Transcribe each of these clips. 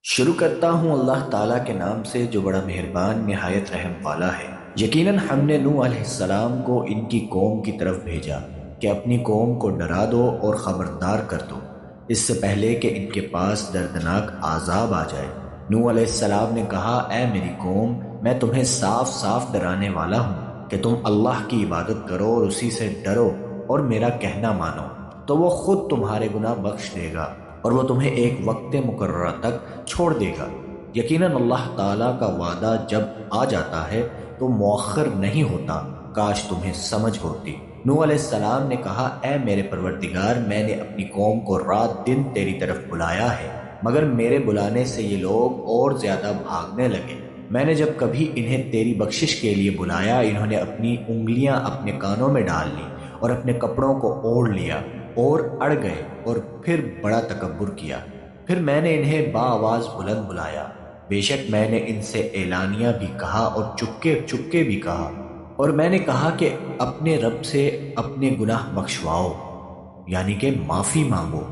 شروع کرتا ہوں اللہ تعالیٰ کے نام سے جو بڑا مہربان نہایت رحم والا ہے۔ یقیناً ہم نے نوح علیہ السلام کو ان کی قوم کی طرف بھیجا کہ اپنی قوم کو ڈرا دو اور خبردار کر دو، اس سے پہلے کہ ان کے پاس دردناک عذاب آ جائے۔ نوح علیہ السلام نے کہا، اے میری قوم، میں تمہیں صاف صاف ڈرانے والا ہوں کہ تم اللہ کی عبادت کرو اور اسی سے ڈرو اور میرا کہنا مانو، تو وہ خود تمہارے گناہ بخش دے گا اور وہ تمہیں ایک وقت مقررہ تک چھوڑ دے گا۔ یقیناً اللہ تعالیٰ کا وعدہ جب آ جاتا ہے تو مؤخر نہیں ہوتا، کاش تمہیں سمجھ ہوتی۔ نوح علیہ السلام نے کہا، اے میرے پروردگار، میں نے اپنی قوم کو رات دن تیری طرف بلایا ہے، مگر میرے بلانے سے یہ لوگ اور زیادہ بھاگنے لگے۔ میں نے جب کبھی انہیں تیری بخشش کے لیے بلایا، انہوں نے اپنی انگلیاں اپنے کانوں میں ڈال لیں اور اپنے کپڑوں کو اوڑھ لیا اور اڑ گئے اور پھر بڑا تکبر کیا۔ پھر میں نے انہیں بآواز بلند بلایا، بے شک میں نے ان سے اعلانیہ بھی کہا اور چپکے چپکے بھی کہا، اور میں نے کہا کہ اپنے رب سے اپنے گناہ بخشواؤ، یعنی کہ معافی مانگو،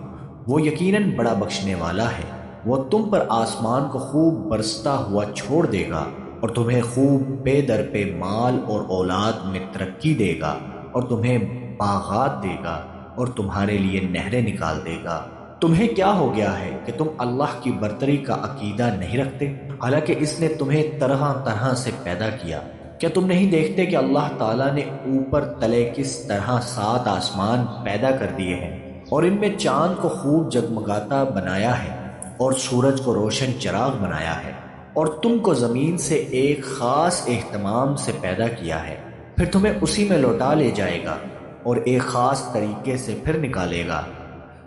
وہ یقیناً بڑا بخشنے والا ہے۔ وہ تم پر آسمان کو خوب برستا ہوا چھوڑ دے گا اور تمہیں خوب پے در پہ مال اور اولاد میں ترقی دے گا اور تمہیں باغات دے گا اور تمہارے لیے نہریں نکال دے گا۔ تمہیں کیا ہو گیا ہے کہ تم اللہ کی برتری کا عقیدہ نہیں رکھتے، حالانکہ اس نے تمہیں طرح طرح سے پیدا کیا؟ کیا تم نہیں دیکھتے کہ اللہ تعالیٰ نے اوپر تلے کس طرح 7 آسمان پیدا کر دیے ہیں اور ان میں چاند کو خوب جگمگاتا بنایا ہے اور سورج کو روشن چراغ بنایا ہے، اور تم کو زمین سے ایک خاص اہتمام سے پیدا کیا ہے، پھر تمہیں اسی میں لوٹا لے جائے گا اور ایک خاص طریقے سے پھر نکالے گا،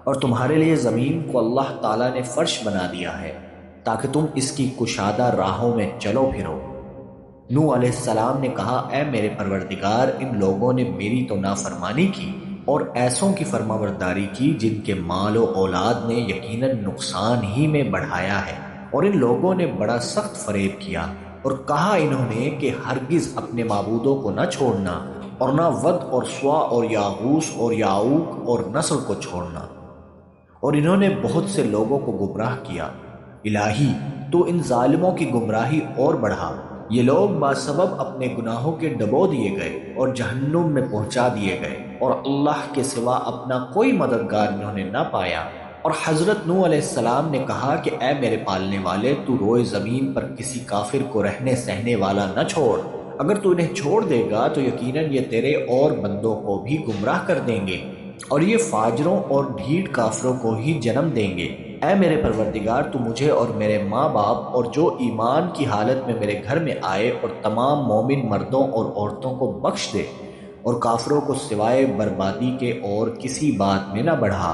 اور تمہارے لیے زمین کو اللہ تعالیٰ نے فرش بنا دیا ہے تاکہ تم اس کی کشادہ راہوں میں چلو پھرو۔ نوح علیہ السلام نے کہا، اے میرے پروردگار، ان لوگوں نے میری تو نافرمانی کی اور ایسوں کی فرما برداری کی جن کے مال و اولاد نے یقیناً نقصان ہی میں بڑھایا ہے، اور ان لوگوں نے بڑا سخت فریب کیا اور کہا انہوں نے کہ ہرگز اپنے معبودوں کو نہ چھوڑنا اور نہ ود اور سوا اور یاغوث اور یعوق اور نصر کو چھوڑنا، اور انہوں نے بہت سے لوگوں کو گمراہ کیا۔ الہی، تو ان ظالموں کی گمراہی اور بڑھا۔ یہ لوگ باسبب اپنے گناہوں کے ڈبو دیے گئے اور جہنم میں پہنچا دیے گئے، اور اللہ کے سوا اپنا کوئی مددگار انہوں نے نہ پایا۔ اور حضرت نوح علیہ السلام نے کہا کہ اے میرے پالنے والے، تو روئے زمین پر کسی کافر کو رہنے سہنے والا نہ چھوڑ، اگر تو انہیں چھوڑ دے گا تو یقیناً یہ تیرے اور بندوں کو بھی گمراہ کر دیں گے، اور یہ فاجروں اور ڈھیٹ کافروں کو ہی جنم دیں گے۔ اے میرے پروردگار، تو مجھے اور میرے ماں باپ اور جو ایمان کی حالت میں میرے گھر میں آئے اور تمام مومن مردوں اور عورتوں کو بخش دے، اور کافروں کو سوائے بربادی کے اور کسی بات میں نہ بڑھا۔